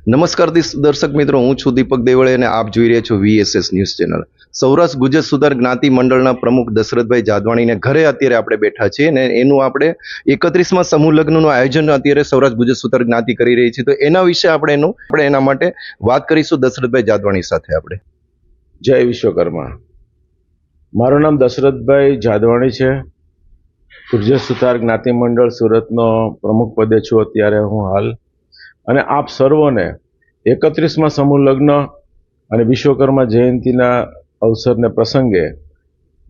નમસ્કાર દર્શક મિત્રો, હું છું દીપક દેવળે અને આપ જોઈ રહ્યા છો VSS news channel. Saurashtra Gujar સુધાર જ્ઞાતિ મંડળના પ્રમુખ દશરથભાઈ જાદવાણીને ઘરે અત્યારે આપણે બેઠા છીએ અને એનું આપણે 31માં સમૂહ લગ્નનું આયોજન અત્યારે સૌરાષ્ટ્ર ગુજર સુધાર જ્ઞાતિ કરી રહી છે. તો એના વિશે આપણે એના માટે વાત કરીશું દશરથભાઈ જાદવાણી સાથે. આપણે જય વિશ્વકર્મા. મારું નામ દશરથભાઈ જાદવાણી છે. ગુર્જર સુતાર જ્ઞાતિ મંડળ સુરતનો પ્રમુખ પદે છું અત્યારે હું હાલ. અને આપ સર્વોને 31માં સમૂહ લગ્ન અને વિશ્વકર્મા જયંતિના અવસરને પ્રસંગે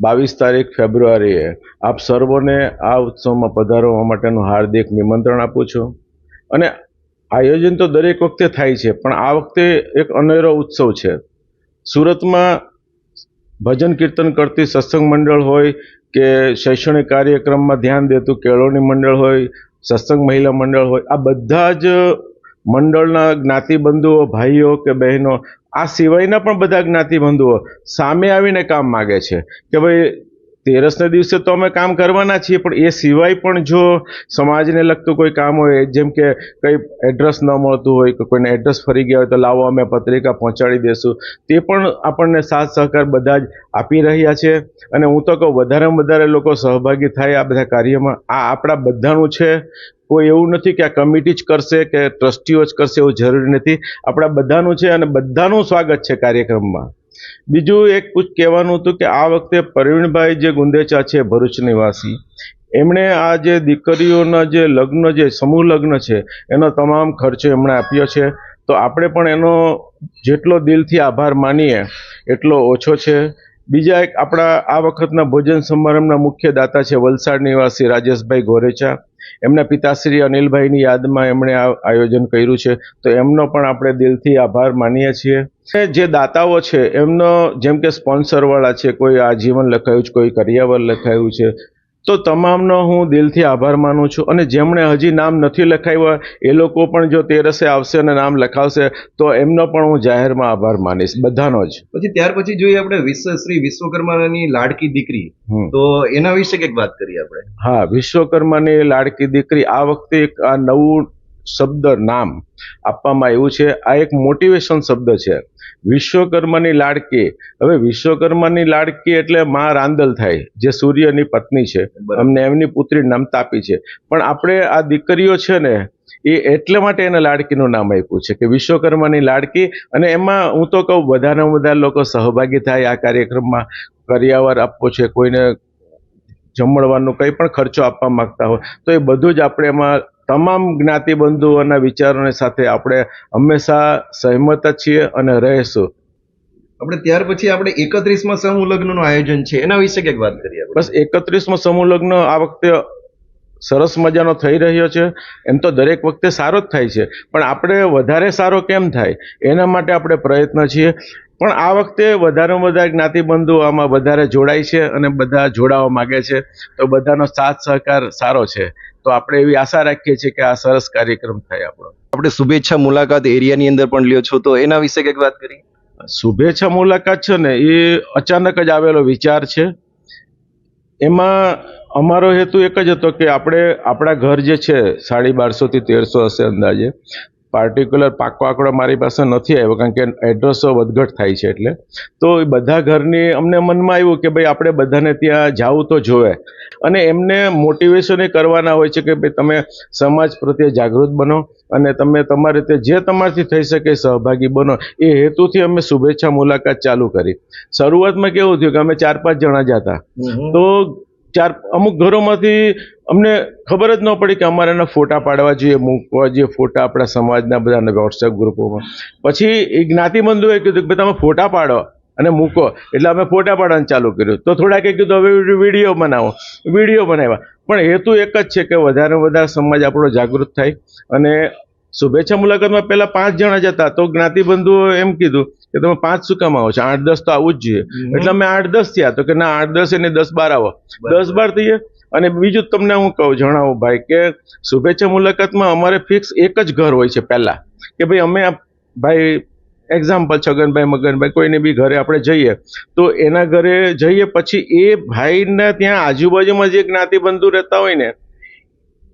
22 ફેબ્રુઆરીએ આપ સર્વોને આ ઉત્સવમાં પધારવા માટેનું હાર્દિક નિમંત્રણ આપું છું. અને આયોજન તો દરેક વખતે થાય છે, પણ આ વખતે એક અનેરો ઉત્સવ છે. સુરતમાં ભજન કીર્તન કરતી સત્સંગ મંડળ હોય કે શૈક્ષણિક કાર્યક્રમમાં ધ્યાન દેતું કેળવણી મંડળ હોય, સત્સંગ મહિલા મંડળ હોય, આ બધા જ મંડળના જ્ઞાતિબંધુઓ, ભાઈઓ કે બહેનો, આ સિવાયના પણ બધા જ્ઞાતિબંધુઓ સામે આવીને કામ માગે છે કે ભાઈ 13ને દિવસે તો અમે કામ કરવાના છીએ, પણ એ સિવાય પણ જો સમાજને લગતું કોઈ કામ હોય, જેમ કે કંઈ એડ્રેસ ન મળતું હોય કે કોઈને એડ્રેસ ફરી ગયા હોય તો લાવો અમે પત્રિકા પહોંચાડી દઈશું, તે પણ આપણને સાથ સહકાર બધા જ આપી રહ્યા છે. અને હું તો કહું વધારેમાં વધારે લોકો સહભાગી થાય આ બધા કાર્યમાં. આ આપણા બધાનું છે. કોઈ એવું નથી કે આ કમિટી જ કરશે કે ટ્રસ્ટીઓ જ કરશે, એવું જરૂરી નથી. આપણા બધાનું છે અને બધાનું સ્વાગત છે કાર્યક્રમમાં. બીજું એક કહેવાનું હતું કે આ વખતે પ્રવીણભાઈ જે ગુંદેચા છે, ભરૂચ નિવાસી, એમણે આ જે દીકરીઓના જે લગ્ન, જે સમૂહ લગ્ન છે, એનો તમામ ખર્ચો એમણે આપ્યો છે. તો આપણે પણ એનો જેટલો દિલથી આભાર માનીએ એટલો ઓછો છે. બીજા એક આપણા આ વખતના ભોજન સમારંભના મુખ્ય દાતા છે વલસાડ નિવાસી રાજેશભાઈ ગોરેચા. એમના પિતાશ્રી અનિલભાઈની યાદમાં એમણે આ આયોજન કર્યું છે, તો એમનો પણ આપણે દિલથી આભાર માનીએ છીએ. જે દાતાઓ છે એમનો, જેમ કે સ્પોન્સરવાળા છે, કોઈ આજીવન લખાયું છે, કોઈ કરિયાવર લખાયું છે, તો તમામનો હું દિલથી આભાર માનું છું. અને જેમણે હજી નામ નથી લખાવ્યા એ લોકો પણ જો 13 આવશે અને નામ લખાવશે તો એમનો પણ હું જાહેરમાં આભાર માનીશ, બધાનો જ. પછી ત્યાર પછી જોઈએ આપણે શ્રી વિશ્વકર્માની લાડકી દીકરી, તો એના વિશે કંઈક વાત કરીએ આપણે. હા, વિશ્વકર્માની લાડકી દીકરી, આ વખતે એક આ નવું શબ્દ નામ આપવામાં આવ્યું છે. આ એક મોટિવેશન શબ્દ છે, વિશ્વકર્માની લાડકી. હવે વિશ્વકર્માની લાડકી એટલે માં રાંદલ થાય, જે સૂર્યની પત્ની છે. અમને એમની પુત્રી નામ તાપી છે, પણ આપણે આ દીકરીઓ છે ને એ એટલે માટે એને લાડકીનું નામ આપ્યું છે કે વિશ્વકર્માની લાડકી. અને એમાં હું તો કહું વધારેમાં વધારે લોકો સહભાગી થાય આ કાર્યક્રમમાં. કરિયાવર આપવો છે, કોઈને જમણવાનો કંઈ પણ ખર્ચો આપવા માંગતા હોય તો એ બધું જ આપણે એમાં તમામ જ્ઞાતિબંધુઓના વિચારોની સાથે આપણે હંમેશા સહમત જ છીએ અને રહીશું. આપણે ત્યાર પછી આપણે 31માં સમૂહ લગ્નનું આયોજન છે, એના વિશે કંઈક વાત કરીએ. બસ 31માં સમૂહ લગ્ન આ વખતે સરસ મજાનો થઈ રહ્યો છે. એમ તો દરેક વખતે સારો જ થાય છે, પણ આપણે વધારે સારો કેમ થાય એના માટે આપણે પ્રયત્ન છીએ. પણ આ વખતે વધારેમાં વધારે જ્ઞાતિબંધુ આમાં વધારે જોડાય છે અને બધા જોડાવા માગે છે, તો બધાનો સાથ સહકાર સારો છે. તો આપણે એવી આશા રાખીએ છીએ કે આ સરસ કાર્યક્રમ થાય આપણો. આપણે શુભેચ્છા મુલાકાત એરિયાની અંદર પણ લ્યો છો, તો એના વિશે કંઈક વાત કરીએ. શુભેચ્છા મુલાકાત છે ને એ અચાનક જ આવેલો વિચાર છે. એમાં અમારો હેતુ એક જ હતો કે આપણે આપણા ઘર જે છે 1250 થી 1300 હશે અંદાજે. પાર્ટિક્યુલર પાકો આંકડો મારી પાસે નથી આવ્યો, કારણ કે એડ્રેસો વધઘટ થાય છે. એટલે તો એ બધા ઘરની અમને મનમાં આવ્યું કે ભાઈ આપણે બધાને ત્યાં જવું તો જોવે, અને એમને મોટિવેશન એ કરવાના હોય છે કે ભાઈ તમે સમાજ પ્રત્યે જાગૃત બનો અને તમે તમારી રીતે જે તમારાથી થઈ શકે સહભાગી બનો. એ હેતુથી અમે શુભેચ્છા મુલાકાત ચાલુ કરી. શરૂઆતમાં કેવું થયું કે અમે 4-5 જણા જ હતા, તો અમુક ઘરોમાંથી અમને ખબર જ ન પડી કે અમારે એના ફોટા પાડવા જોઈએ, મૂકવા જોઈએ ફોટા આપણા સમાજના બધાને વોટ્સએપ ગ્રુપોમાં. પછી એ જ્ઞાતિબંધુએ કીધું કે તમે ફોટા પાડો અને મૂકો, એટલે અમે ફોટા પાડવાનું ચાલુ કર્યું. તો થોડાક કીધું હવે વિડીયો બનાવો, વિડીયો બનાવ્યા. પણ હેતુ એક જ છે કે વધારે વધારે સમાજ આપણો જાગૃત થાય. અને શુભેચ્છા મુલાકાતમાં પહેલા 5 જણા જ હતા, તો જ્ઞાતિબંધુઓ એમ કીધું કે તમે 5 શું કામ આવો છો, 8-10 તો આવવું જ જોઈએ. એટલે અમે 8-10 થયા. તો કે ના, 8-10 એને 10-12 આવો, 10-12 થઈએ. અને બીજું તમને હું કહું, જણાવું ભાઈ, કે શુભેચ્છા મુલાકાતમાં અમારે ફિક્સ એક જ ઘર હોય છે પહેલા, કે ભાઈ અમે ભાઈ એક્ઝામ્પલ છગનભાઈ, મગનભાઈ, કોઈને બી ઘરે આપણે જઈએ તો એના ઘરે જઈએ, પછી એ ભાઈના ત્યાં આજુબાજુમાં જે જ્ઞાતિબંધુ રહેતા હોય ને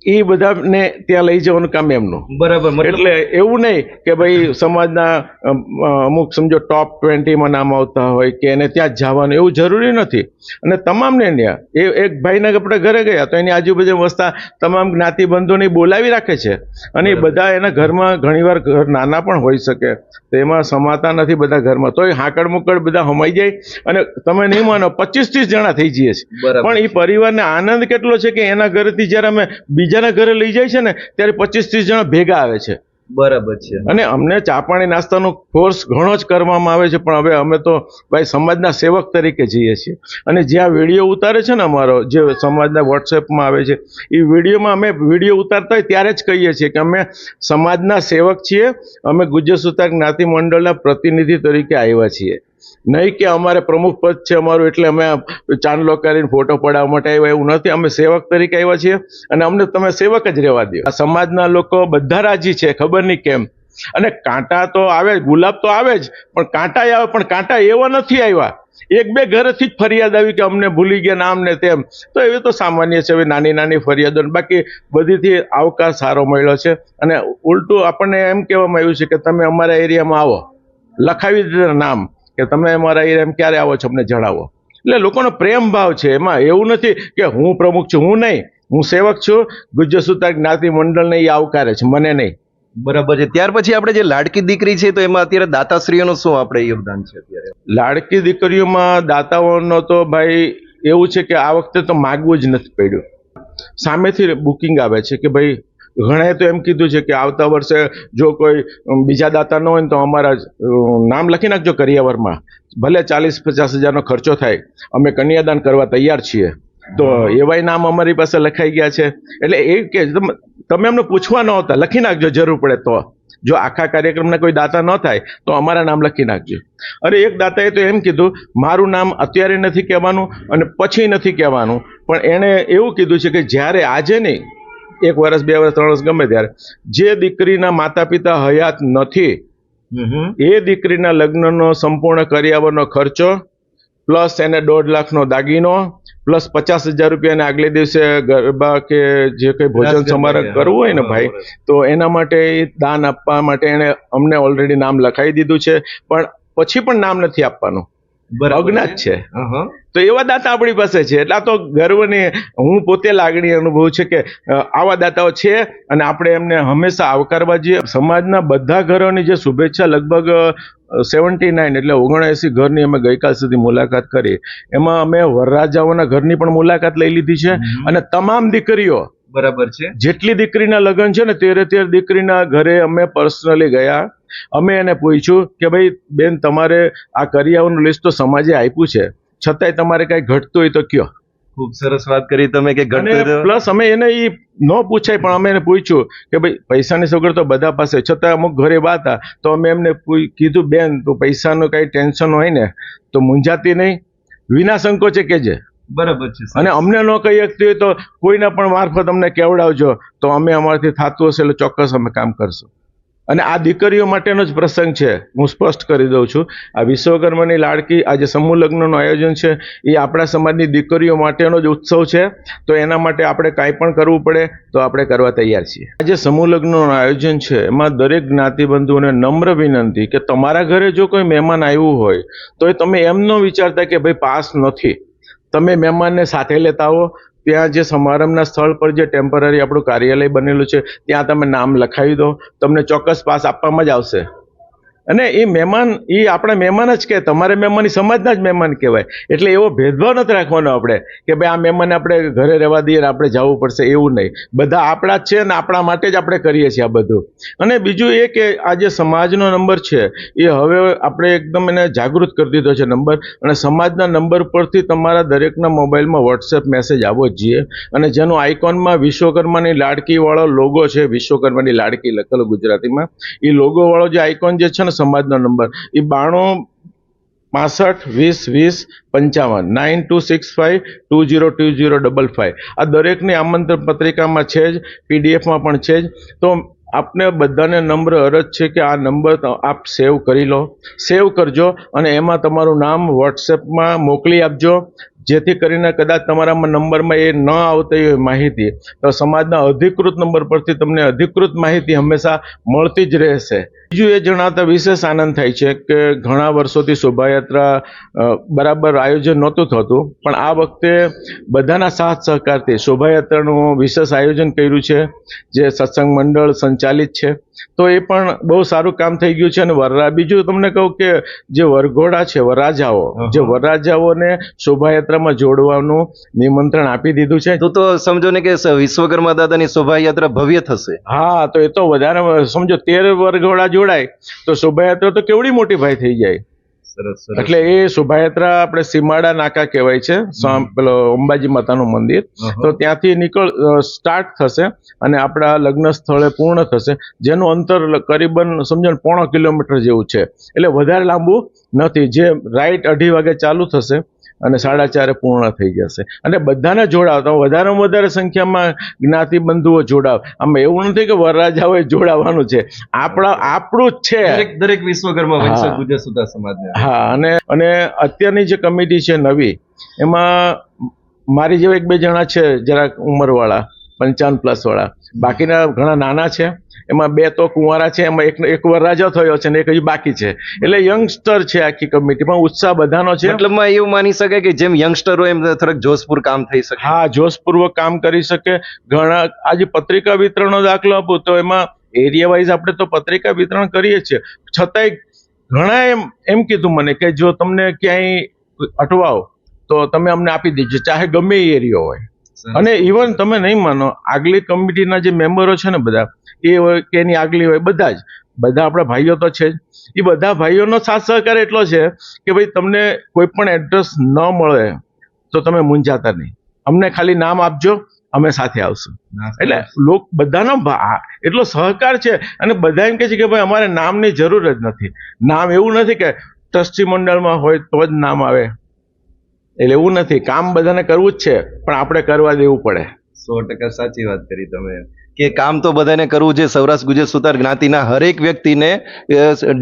એ બધાને ત્યાં લઈ જવાનું કામ એમનું. બરાબર. એટલે એવું નહીં કે ભાઈ સમાજના અમુક સમજો ટોપ 20માં નામ આવતા હોય કે એને ત્યાં જ જવાનું, એવું જરૂરી નથી. અને તમામને ત્યાં એક ભાઈના આપણે ઘરે ગયા તો એની આજુબાજુ વસતા તમામ જ્ઞાતિબંધુને બોલાવી રાખે છે. અને એ બધા એના ઘરમાં ઘણીવાર ઘર નાના પણ હોઈ શકે, તો એમાં સમાતા નથી બધા ઘરમાં, તો એ હાકડ મુકડ બધા હમાઈ જાય અને તમે નહીં માનો 25-30 જણા થઈ જઈએ છે. પણ એ પરિવારને આનંદ કેટલો છે કે એના ઘરેથી જ્યારે અમે બીજાના ઘરે લઈ જાય છે ને ત્યારે 25-30 જણા ભેગા આવે છે. બરાબર છે. અને અમને ચા પાણી નાસ્તાનો ફોર્સ ઘણો જ કરવામાં આવે છે, પણ હવે અમે તો ભાઈ સમાજના સેવક તરીકે જઈએ છીએ. અને જ્યાં વિડીયો ઉતારે છે ને અમારો જે સમાજના વોટ્સએપમાં આવે છે, એ વિડીયોમાં અમે વિડીયો ઉતારતા હોય ત્યારે જ કહીએ છીએ કે અમે સમાજના સેવક છીએ, અમે ગુજ્જર સુતાર જ્ઞાતિ મંડળના પ્રતિનિધિ તરીકે આવ્યા છીએ. નહીં કે અમારે પ્રમુખ પદ છે અમારું એટલે અમે ચાંદલો કરીને ફોટો પડાવવા માટે આવ્યા, એવું નથી. અમે સેવક તરીકે આવ્યા છીએ અને અમને તમે સેવક જ રહેવા દો. આ સમાજના લોકો બધા રાજી છે, ખબર નહીં કેમ. અને કાંટા તો આવે, ગુલાબ તો આવે જ, પણ કાંટા આવે, પણ કાંટા એવા નથી આવ્યા. એક બે ઘરેથી જ ફરિયાદ આવી કે અમને ભૂલી ગયા નામ ને તેમ, તો એવી તો સામાન્ય છે, હવે નાની નાની ફરિયાદો. બાકી બધીથી આવકાર સારો મળ્યો છે. અને ઉલટું આપણને એમ કહેવામાં આવ્યું છે કે તમે અમારા એરિયામાં આવો, લખાવી દીધું નામ કે તમે અમારા એરિયામાં ક્યારે આવો છો અમને જણાવો. એટલે લોકોનો પ્રેમ ભાવ છે એમાં. એવું નથી કે હું પ્રમુખ છું, હું નહીં, હું સેવક છું. ગુજ્જર સુતાર જ્ઞાતિ મંડળને એ આવકારે છે, મને નહીં. બરાબર છે. ત્યાર પછી આપણે જે લાડકી દીકરી છે તો એમાં અત્યારે દાતાશ્રીઓનું શું આપણે યોગદાન છે અત્યારે? લાડકી દીકરીઓમાં દાતાઓનો તો ભાઈ એવું છે કે આ વખતે તો માગવું જ નથી પડ્યું. સામેથી બુકિંગ આવે છે કે ભાઈ ઘણાએ તો એમ કીધું છે કે આવતા વર્ષે જો કોઈ બીજા દાતા ન હોય ને તો અમારા નામ લખી નાખજો કરિયાવરમાં, ભલે 40-50 હજારનો ખર્ચો થાય, અમે કન્યાદાન કરવા તૈયાર છીએ. તો એવાય નામ અમારી પાસે લખાઈ ગયા છે. એટલે એ કે તમે અમને પૂછવા ન હોતા, લખી નાખજો જરૂર પડે તો. જો આખા કાર્યક્રમના કોઈ દાતા ન થાય તો અમારા નામ લખી નાખજો. અરે એક દાતાએ તો એમ કીધું મારું નામ અત્યારે નથી કહેવાનું અને પછી નથી કહેવાનું, પણ એણે એવું કીધું છે કે જ્યારે આજે નહીં, 1 વર્ષ 2 વર્ષ 3 વર્ષ ગમે ત્યારે, જે દીકરીના માતા પિતા હયાત નથી એ દીકરીના લગ્નનો સંપૂર્ણ કરિયાવરનો ખર્ચો પ્લસ એને 1.5 લાખનો દાગીનો પ્લસ 50,000 રૂપિયાને આગલે દિવસે ગરબા કે જે કંઈ ભોજન સમારોહ કરવું હોય ને ભાઈ, તો એના માટે દાન આપવા માટે એને અમને ઓલરેડી નામ લખાઈ દીધું છે. પણ પછી પણ નામ નથી આપવાનું, અજ્ઞાત છે. તો એવા દાતા આપણી પાસે છે. એટલે આ તો ગર્વની, હું પોતે લાગણી અનુભવ છે કે આવા દાતાઓ છે અને આપણે એમને હંમેશા આવકારવા જોઈએ. સમાજના બધા ઘરોની જે શુભેચ્છા લગભગ 79 એટલે 79 ઘરની અમે ગઈકાલ સુધી મુલાકાત કરી. એમાં અમે વરરાજાઓના ઘરની પણ મુલાકાત લઈ લીધી છે. અને તમામ દીકરીઓ, બરાબર છે, જેટલી દીકરીના લગ્ન છે ને 13 દીકરીના ઘરે અમે પર્સનલી ગયા. અમે એને પૂછ્યું કે ભાઈ બેન, તમારે આ કરિયાવરનું લિસ્ટ તો સમાજે આપ્યું છે, છતાંય તમારે કઈ ઘટતું હોય તો કયો. ખૂબ સરસ વાત કરી તમે કે ઘટતું. પ્લસ અમે એને એ ન પૂછાય પણ અમે એને પૂછ્યું કે ભાઈ પૈસાની સગવડ તો બધા પાસે, છતાં અમુક ઘરે વાત હતા તો અમે એમને કીધું બેન તો પૈસાનું કઈ ટેન્શન હોય ને તો મૂંઝાતી નહીં, વિના સંકોચે કહેજે. બરાબર છે. અને અમને ન કહી શકતી હોય તો કોઈના પણ મારફત અમને કહેવડાવજો, તો અમે અમારાથી થતું હશે એટલે ચોક્કસ અમે કામ કરશું. અને આ દીકરીઓ માટેનો જ પ્રસંગ છે, હું સ્પષ્ટ કરી દઉં છું. આ વિશ્વકર્માની લાડકી, આ જે સમૂહ લગ્નનું આયોજન છે એ આપણા સમાજની દીકરીઓ માટેનો જ ઉત્સવ છે. તો એના માટે આપણે કાંઈ પણ કરવું પડે તો આપણે કરવા તૈયાર છીએ. આ જે સમૂહ લગ્નનું આયોજન છે એમાં દરેક જ્ઞાતિબંધુઓને નમ્ર વિનંતી કે તમારા ઘરે જો કોઈ મહેમાન આવ્યું હોય તો એ તમે એમ ન વિચારતા કે ભાઈ પાસ નથી, તમે મહેમાનને સાથે લેતા આવો. ત્યાં જે સમારંભના સ્થળ પર જે ટેમ્પરરી આપણું કાર્યાલય બનેલું છે ત્યાં તમે નામ લખાવી દો, તમને ચોક્કસ પાસ આપવામાં જ આવશે. અને એ મહેમાન, એ આપણા મહેમાન જ કે તમારે મહેમાન એ સમાજના જ મહેમાન કહેવાય. એટલે એવો ભેદભાવ નથી રાખવાનો આપણે કે ભાઈ આ મહેમાન આપણે ઘરે રહેવા દઈએ ને આપણે જવું પડશે, એવું નહીં. બધા આપણા જ છે ને આપણા માટે જ આપણે કરીએ છીએ આ બધું. અને બીજું એ કે આ જે સમાજનો નંબર છે એ હવે આપણે એકદમ એને જાગૃત કરી દીધો છે નંબર. અને સમાજના નંબર પરથી તમારા દરેકના મોબાઈલમાં વોટ્સએપ મેસેજ આવવો જ જોઈએ. અને જેનું આઇકોનમાં વિશ્વકર્માની લાડકી વાળો લોગો છે, વિશ્વકર્માની લાડકી લખેલો ગુજરાતીમાં, એ લોગો વાળો જે આઇકોન જે છે ને સમાજનો નંબર એ 92 65 20 20 55 9265202055. આ દરેકની આમંત્રણ પત્રિકામાં છે જ, પીડીએફમાં પણ છે જ. તો આપને બધાને નમ્ર અરજ છે કે આ નંબર આપ સેવ કરી લો, સેવ કરજો અને એમાં તમારું નામ વોટ્સએપમાં મોકલી આપજો. જેથી કરીને કદાચ તમારામાં નંબરમાં એ ન આવતી હોય માહિતી, તો સમાજના અધિકૃત નંબર પરથી તમને અધિકૃત માહિતી હંમેશા મળતી જ રહેશે. બીજું એ જણાવતા વિશેષ આનંદ થાય છે કે ઘણા વર્ષોથી શોભાયાત્રા બરાબર આયોજન નહોતું થતું, પણ આ વખતે બધાના સાથ સહકારથી શોભાયાત્રાનું વિશેષ આયોજન કર્યું છે, જે સત્સંગ મંડળ સંચાલિત છે. તો એ પણ બહુ સારું કામ થઈ ગયું છે. અને બીજું તમને કહું કે જે વરઘોડા છે, વરરાજાઓને શોભાયાત્રામાં જોડવાનું નિમંત્રણ આપી દીધું છે. તો સમજો ને કે વિશ્વકર્મા દાદાની શોભાયાત્રા ભવ્ય થશે. હા, તો એ તો વધારે સમજો 13 વરઘોડા જોડાય તો શોભાયાત્રા તો કેવડી મોટી ભાઈ થઈ જાય. એટલે એ શોભાયાત્રા આપણે સીમાડા નાકા કહેવાય છે, પેલો અંબાજી માતાનું મંદિર, તો ત્યાંથી સ્ટાર્ટ થશે અને આપણા લગ્ન સ્થળે પૂર્ણ થશે, જેનું અંતર કરીબન સમજો 0.5 કિલોમીટર જેવું છે. એટલે વધારે લાંબુ નથી. જે રાઈટ 2:30 વાગે ચાલુ થશે અને 4:30 પૂર્ણ થઈ જશે. અને બધાને જોડાવતા વધારેમાં વધારે સંખ્યામાં જ્ઞાતિ બંધુઓ જોડાવ. આમાં એવું નથી કે વરરાજાઓએ જોડાવાનું છે, આપણું જ છે દરેક વિશ્વકર્મા વંશજ ગુજર સુતાર સમાજને. હા, અને અત્યારની જે કમિટી છે નવી, એમાં મારી જેવા 1-2 જણા છે જરાક ઉંમરવાળા, 55+ વાળા, બાકીના ઘણા નાના છે. એમાં 2 તો કુંવારા છે, એમાં એક વરરાજા થયો છે ને એક હજી બાકી છે. એટલે યંગસ્ટર છે આખી કમિટીમાં. ઉત્સાહ બધાનો છે. મતલબમાં એવું માની શકાય કે જેમ યંગસ્ટરો એમ થોડાક જોશપૂર કામ થઈ શકે. હા, જોશપૂર્વક કામ કરી શકે. ઘણા આજે પત્રિકા વિતરણનો દાખલો આપું તો એમાં એરિયા વાઇઝ આપણે તો પત્રિકા વિતરણ કરીએ છીએ, છતાંય ઘણા એમ કીધું મને કે જો તમને ક્યાંય અટવાવ તો તમે અમને આપી દેજો, ચાહે ગમે એ એરિયો હોય. અને ઇવન તમે નહીં માનો, આગલી કમિટીના જે મેમ્બરો છે ને બધા, એ હોય કે એની આગલી હોય, બધા આપણા ભાઈઓ તો છે જ. એ બધા ભાઈઓનો સાથ સહકાર એટલો છે કે ભાઈ તમને કોઈ પણ એડ્રેસ ન મળે તો તમે મૂંઝાતા નહીં, અમને ખાલી નામ આપજો, અમે સાથે આવશું. એટલે બધાનો એટલો સહકાર છે. અને બધા એમ કહે છે કે ભાઈ અમારે નામની જરૂર જ નથી. નામ એવું નથી કે ટ્રસ્ટી મંડળમાં હોય તો જ નામ આવે, એટલે એવું નથી. કામ બધાને કરવું જ છે, પણ આપણે કરવા દેવું પડે. 100% સાચી વાત કરી તમે કે કામ તો બધાને કરવું છે. સૌરાષ્ટ્ર ગુજર સુતાર જ્ઞાતિના હરેક વ્યક્તિને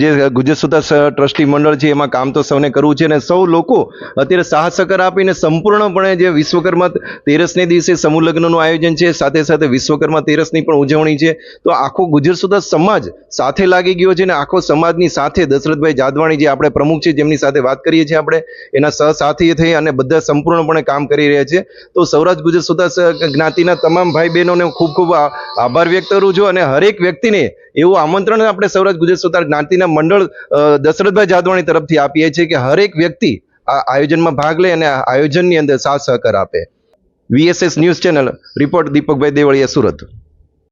જે ગુજર સુતાર ટ્રસ્ટી મંડળ છે એમાં કામ તો સૌને કરવું છે. અને સૌ લોકો અત્યારે સાહસ સહકાર આપીને સંપૂર્ણપણે જે વિશ્વકર્મા તેરસને દિવસે સમૂહ લગ્નનું આયોજન છે, સાથે સાથે વિશ્વકર્મા તેરસની પણ ઉજવણી છે. તો આખો ગુજર સુતાર સમાજ સાથે લાગી ગયો છે. અને આખો સમાજની સાથે દશરથભાઈ જાદવાણી જે આપણે પ્રમુખ છે, જેમની સાથે વાત કરીએ છીએ આપણે, એના સહસાથી થઈ અને બધા સંપૂર્ણપણે કામ કરી રહ્યા છે. તો સૌરાષ્ટ્ર ગુજર સુતાર જ્ઞાતિના તમામ ભાઈ બહેનોને ખૂબ ખૂબ આભાર વ્યક્ત કરું છું. અને હરેક વ્યક્તિને એવું આમંત્રણ આપણે સૌરાષ્ટ્ર ગુજર સુતાર જ્ઞાતિના મંડળ દશરથભાઈ જાદવાણી તરફથી આપીએ છીએ કે હરેક વ્યક્તિ આ આયોજનમાં ભાગ લે અને આયોજનની અંદર સાથ સહકાર આપે. VSS ન્યૂઝ ચેનલ રિપોર્ટ દીપકભાઈ દેવળિયા, સુરત.